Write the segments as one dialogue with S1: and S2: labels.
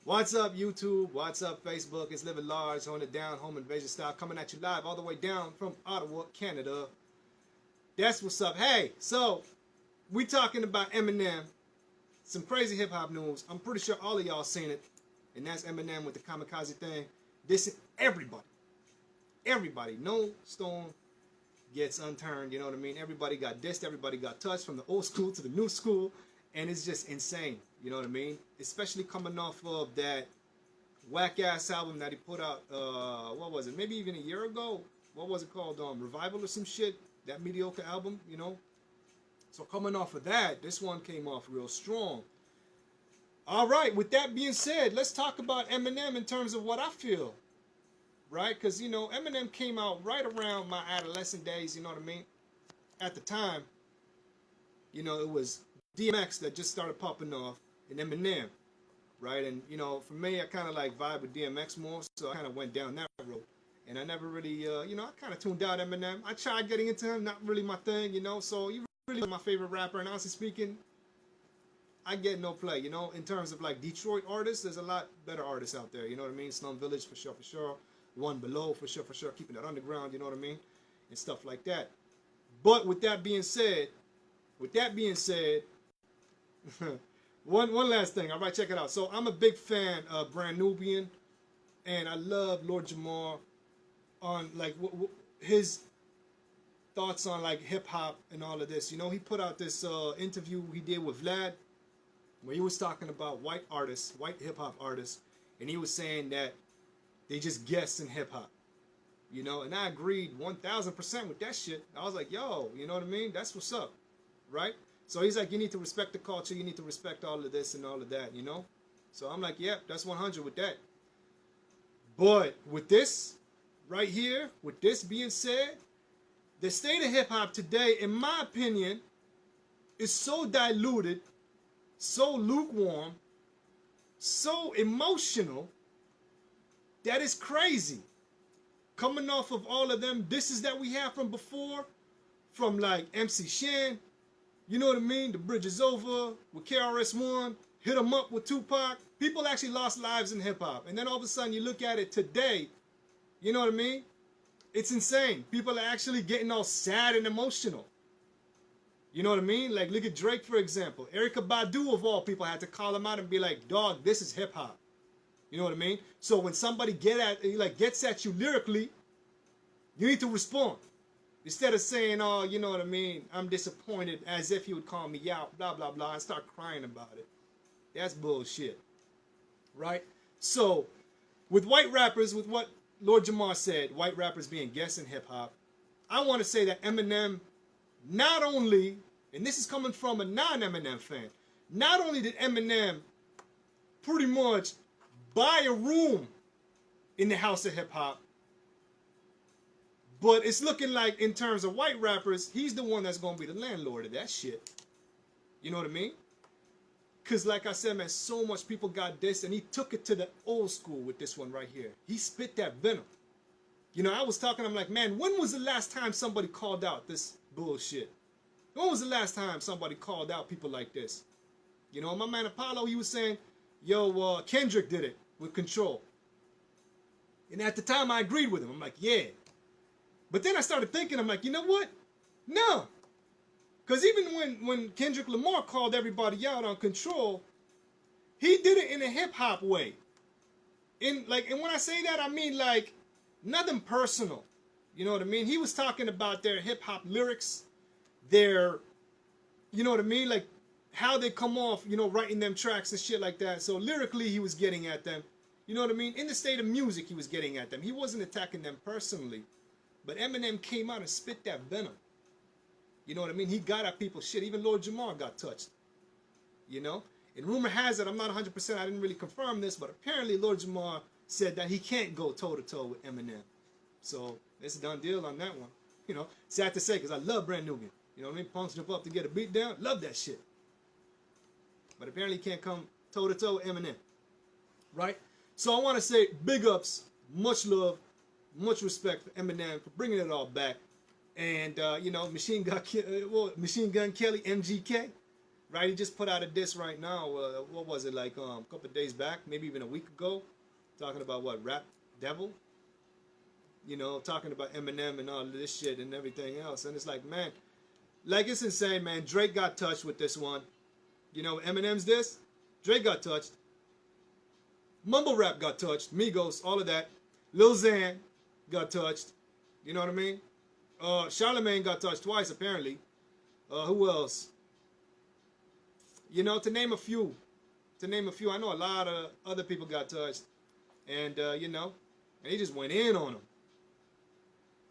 S1: What's up, YouTube? What's up, Facebook? It's Livin Large on the down home invasion style, coming at you live all the way down from Ottawa, Canada. That's what's up. Hey, so we talking about Eminem, some crazy hip hop news. I'm pretty sure all of y'all seen it, and that's Eminem with the Kamikaze thing. This everybody, no stone gets unturned. You know what I mean? Everybody got dissed. Everybody got touched, from the old school to the new school, and it's just insane. You know what I mean? Especially coming off of that whack ass album that he put out. What was it? Maybe even a year ago. What was it called? Revival or some shit. That mediocre album. You know. So coming off of that, this one came off real strong. All right. With that being said, let's talk about Eminem in terms of what I feel. Right? Because, you know, Eminem came out right around my adolescent days, you know what I mean? At the time, you know, it was DMX that just started popping off and Eminem, right? And, you know, for me, I kind of like vibe with DMX more, so I kind of went down that road. And I never really, you know, I kind of tuned out Eminem. I tried getting into him, not really my thing, you know, so he really was my favorite rapper. And honestly speaking, I get no play, you know, in terms of like Detroit artists, there's a lot better artists out there, you know what I mean? Slum Village, for sure, for sure. One Below, for sure, keeping it underground, you know what I mean, and stuff like that. But with that being said, one last thing. All right, check it out. So I'm a big fan of Brand Nubian, and I love Lord Jamar on like his thoughts on like hip hop and all of this. You know, he put out this interview he did with Vlad, where he was talking about white artists, white hip hop artists, and he was saying that they just guess in hip hop, you know, and I agreed 1000% with that shit. I was like, yo, you know what I mean? That's what's up, right? So he's like, you need to respect the culture, you need to respect all of this and all of that, you know? So I'm like, yep, that's 100 with that. But with this right here, with this being said, the state of hip hop today, in my opinion, is so diluted, so lukewarm, so emotional, that is crazy. Coming off of all of them disses that we have from before, from like MC Shan, you know what I mean? The Bridge is Over with KRS-One, Hit 'Em Up with Tupac. People actually lost lives in hip hop. And then all of a sudden you look at it today, you know what I mean? It's insane. People are actually getting all sad and emotional. You know what I mean? Like look at Drake, for example. Erykah Badu of all people had to call him out and be like, dog, this is hip hop. You know what I mean? So when somebody gets at you lyrically, you need to respond. Instead of saying, oh, you know what I mean, I'm disappointed, as if you would call me out, blah, blah, blah, and start crying about it. That's bullshit. Right? So, with white rappers, with what Lord Jamar said, white rappers being guests in hip-hop, I want to say that Eminem, not only, and this is coming from a non-Eminem fan, not only did Eminem pretty much buy a room in the house of hip hop, but it's looking like in terms of white rappers, he's the one that's gonna be the landlord of that shit. You know what I mean? Cause like I said, man, so much people got this, and he took it to the old school with this one right here. He spit that venom. You know, I was talking, I'm like, man, when was the last time somebody called out this bullshit? When was the last time somebody called out people like this? You know, my man Apollo, he was saying, yo, Kendrick did it with Control. And at the time, I agreed with him. I'm like, yeah. But then I started thinking, I'm like, you know what? No. Because even when Kendrick Lamar called everybody out on Control, he did it in a hip-hop way. And when I say that, I mean, like, nothing personal. You know what I mean? He was talking about their hip-hop lyrics, their, you know what I mean? Like, how they come off, you know, writing them tracks and shit like that. So lyrically, he was getting at them. You know what I mean? In the state of music, he was getting at them. He wasn't attacking them personally. But Eminem came out and spit that venom. You know what I mean? He got at people's shit. Even Lord Jamar got touched. You know? And rumor has it, I'm not 100%, I didn't really confirm this, but apparently Lord Jamar said that he can't go toe-to-toe with Eminem. So, it's a done deal on that one. You know? Sad to say, because I love Brand Nubian. You know what I mean? Punks jump up to get a beat down. Love that shit. But apparently can't come toe-to-toe with Eminem. Right? So I want to say big ups, much love, much respect for Eminem for bringing it all back. And, you know, Machine Gun Kelly, MGK, right? He just put out a diss right now. What was it, like a couple of days back, maybe even a week ago, talking about what, Rap Devil? You know, talking about Eminem and all this shit and everything else. And it's like, man, like, it's insane, man. Drake got touched with this one. You know, Eminem's diss, Drake got touched. Mumble Rap got touched. Migos, all of that. Lil Xan got touched. You know what I mean? Charlemagne got touched twice, apparently. Who else? You know, to name a few. To name a few. I know a lot of other people got touched. And, you know, and he just went in on them.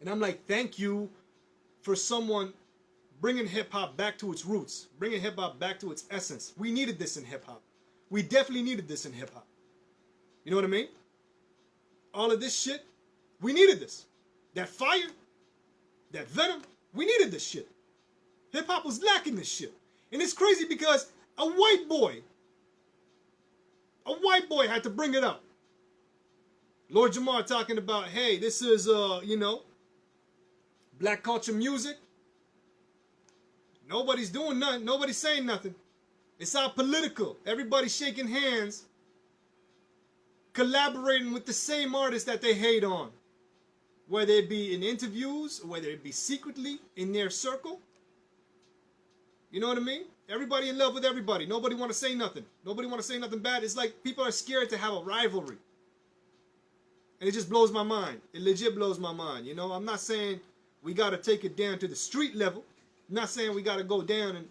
S1: And I'm like, thank you for someone bringing hip-hop back to its roots. Bringing hip-hop back to its essence. We needed this in hip-hop. We definitely needed this in hip-hop. You know what I mean? All of this shit, we needed this. That fire, that venom, we needed this shit. Hip-hop was lacking this shit. And it's crazy because a white boy had to bring it up. Lord Jamar talking about, hey, this is, you know, black culture music. Nobody's doing nothing. Nobody's saying nothing. It's all political. Everybody's shaking hands, collaborating with the same artists that they hate on. Whether it be in interviews, or whether it be secretly in their circle. You know what I mean? Everybody in love with everybody. Nobody want to say nothing. Nobody want to say nothing bad. It's like people are scared to have a rivalry. And it just blows my mind. It legit blows my mind. You know, I'm not saying we got to take it down to the street level. I'm not saying we got to go down and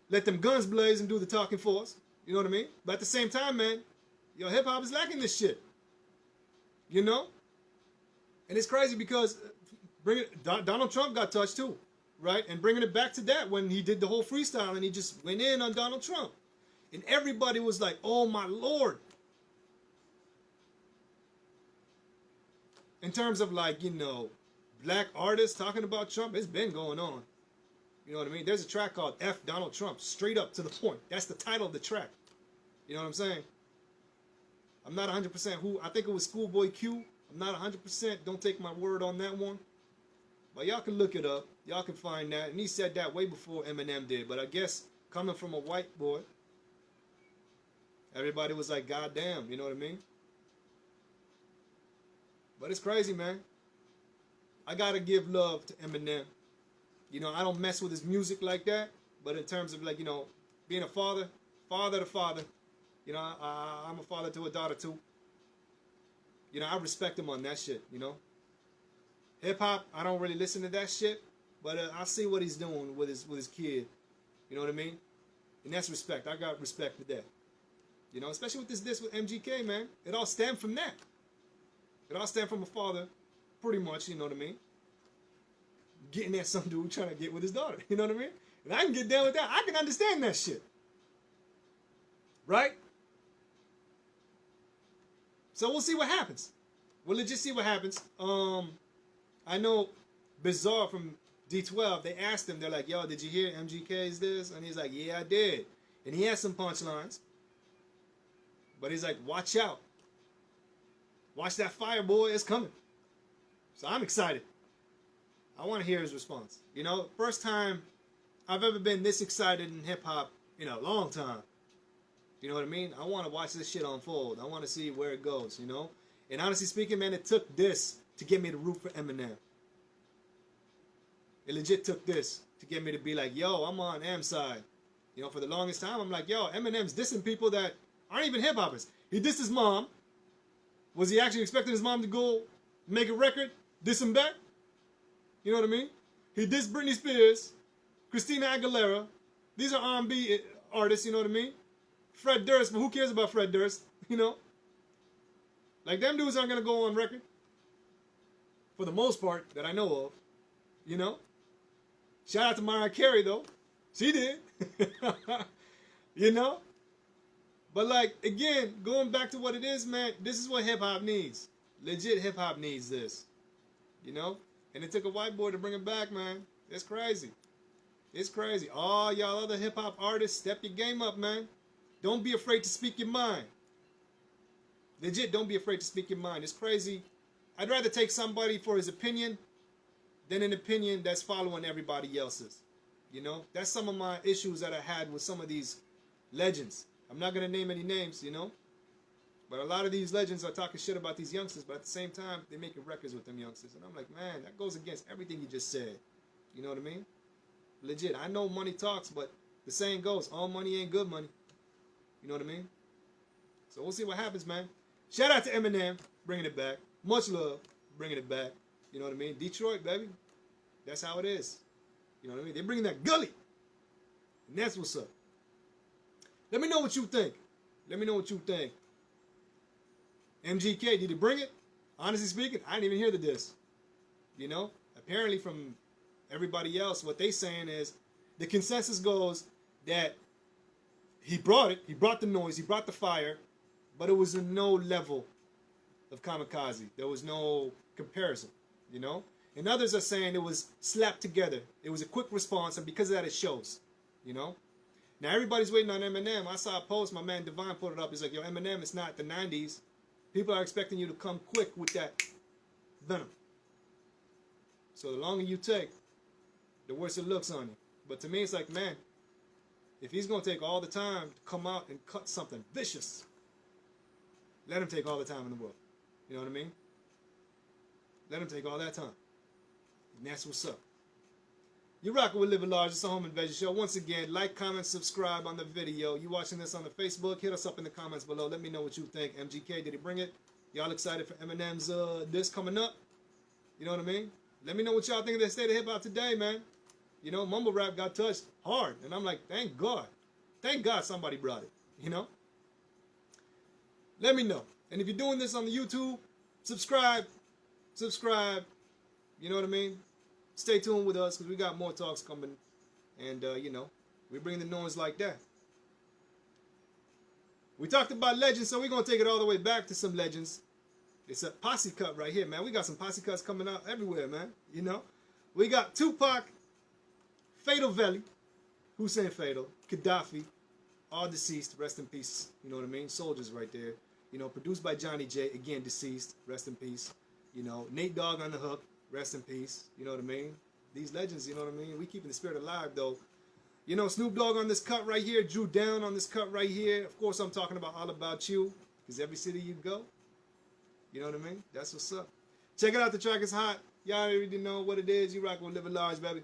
S1: let them guns blaze and do the talking for us. You know what I mean? But at the same time, man, yo, hip-hop is lacking this shit. You know? And it's crazy because Donald Trump got touched too, right? And bringing it back to that when he did the whole freestyle and he just went in on Donald Trump. And everybody was like, oh my Lord. In terms of, like, you know, black artists talking about Trump, it's been going on. You know what I mean? There's a track called F Donald Trump, straight up to the point. That's the title of the track. You know what I'm saying? I'm not 100% who. I think it was Schoolboy Q. I'm not 100%. Don't take my word on that one. But y'all can look it up. Y'all can find that. And he said that way before Eminem did. But I guess coming from a white boy, everybody was like, God damn. You know what I mean? But it's crazy, man. I got to give love to Eminem. You know, I don't mess with his music like that. But in terms of, like, you know, being a father to father, you know, I'm a father to a daughter too. You know, I respect him on that shit, you know. Hip-hop, I don't really listen to that shit. But I see what he's doing with his kid. You know what I mean? And that's respect. I got respect for that. You know, especially with this with MGK, man. It all stemmed from that. It all stemmed from a father, pretty much, you know what I mean? Getting at some dude trying to get with his daughter. You know what I mean? And I can get down with that. I can understand that shit. Right? So we'll see what happens. We'll legit see what happens. I know Bizarre from D12, they asked him, they're like, yo, did you hear MGK's this? And he's like, yeah, I did. And he has some punchlines. But he's like, watch out. Watch that fire, boy. It's coming. So I'm excited. I want to hear his response. You know, first time I've ever been this excited in hip-hop in a long time. You know what I mean? I want to watch this shit unfold. I want to see where it goes, you know? And honestly speaking, man, it took this to get me to root for Eminem. It legit took this to get me to be like, yo, I'm on M's side. You know, for the longest time, I'm like, yo, Eminem's dissing people that aren't even hip-hoppers. He dissed his mom. Was he actually expecting his mom to go make a record, diss him back? You know what I mean? He dissed Britney Spears, Christina Aguilera. These are R&B artists, you know what I mean? Fred Durst, but who cares about Fred Durst? You know? Like, them dudes aren't going to go on record. For the most part, that I know of. You know? Shout out to Mariah Carey, though. She did. You know? But, like, again, going back to what it is, man, this is what hip-hop needs. Legit hip-hop needs this. You know? And it took a white boy to bring it back, man. It's crazy. It's crazy. All y'all other hip-hop artists, step your game up, man. Don't be afraid to speak your mind. Legit, don't be afraid to speak your mind. It's crazy. I'd rather take somebody for his opinion than an opinion that's following everybody else's. You know, that's some of my issues that I had with some of these legends. I'm not gonna name any names, you know, but a lot of these legends are talking shit about these youngsters, but at the same time, they're making records with them youngsters, and I'm like, man, that goes against everything you just said. You know what I mean? Legit. I know money talks, but the saying goes, all money ain't good money. You know what I mean? So we'll see what happens, man. Shout out to Eminem, bringing it back. Much love, bringing it back. You know what I mean? Detroit, baby. That's how it is. You know what I mean? They're bringing that gully. And that's what's up. Let me know what you think. Let me know what you think. MGK, did he bring it? Honestly speaking, I didn't even hear the diss. You know? Apparently from everybody else, what they saying is the consensus goes that he brought it. He brought the noise. He brought the fire. But it was in no level of Kamikaze. There was no comparison, you know? And others are saying it was slapped together. It was a quick response, and because of that, it shows, you know? Now, everybody's waiting on Eminem. I saw a post, my man Divine put it up. He's like, yo, Eminem, it's not the 90s. People are expecting you to come quick with that venom. So the longer you take, the worse it looks on you. But to me, it's like, man, if he's going to take all the time to come out and cut something vicious, let him take all the time in the world. You know what I mean? Let him take all that time. And that's what's up. You're rocking with Livin Large. It's a home invasion show. Once again, like, comment, subscribe on the video. You watching this on the Facebook, hit us up in the comments below. Let me know what you think. MGK, did he bring it? Y'all excited for Eminem's disc coming up? You know what I mean? Let me know what y'all think of the state of hip-hop today, man. You know, mumble rap got touched hard. And I'm like, thank God. Thank God somebody brought it. You know? Let me know. And if you're doing this on the YouTube, subscribe. Subscribe. You know what I mean? Stay tuned with us because we got more talks coming. And, you know, we bring the noise like that. We talked about legends, so we're going to take it all the way back to some legends. It's a posse cut right here, man. We got some posse cuts coming out everywhere, man. You know? We got Tupac, Fatal Valley, Hussein Fatal, Gaddafi, all deceased, rest in peace. You know what I mean? Soldiers right there. You know, produced by Johnny J, again deceased, rest in peace. You know, Nate Dogg on the hook, rest in peace. You know what I mean? These legends, you know what I mean? We keeping the spirit alive, though. You know, Snoop Dogg on this cut right here, Drew Down on this cut right here. Of course, I'm talking about All About You, because every city you go, you know what I mean? That's what's up. Check it out. The track is hot. Y'all already know what it is. You rock with Livin Large, baby.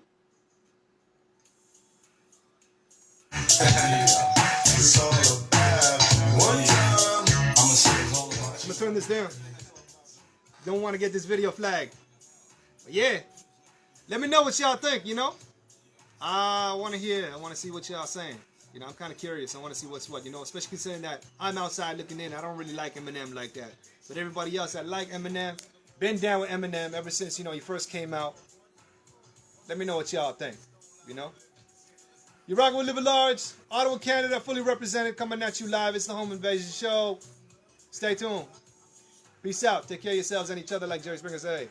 S1: It's all about one time. I'm gonna turn this down. Don't want to get this video flagged. But yeah, let me know what y'all think, you know? I want to hear, I want to see what y'all saying. You know, I'm kind of curious. I want to see what's what, you know, especially considering that I'm outside looking in. I don't really like Eminem like that. But everybody else that like Eminem, been down with Eminem ever since, you know, he first came out. Let me know what y'all think, you know? You're rocking with Livin Large, Ottawa, Canada, fully represented, coming at you live. It's the Home Invasion Show. Stay tuned. Peace out. Take care of yourselves and each other like Jerry Springer say.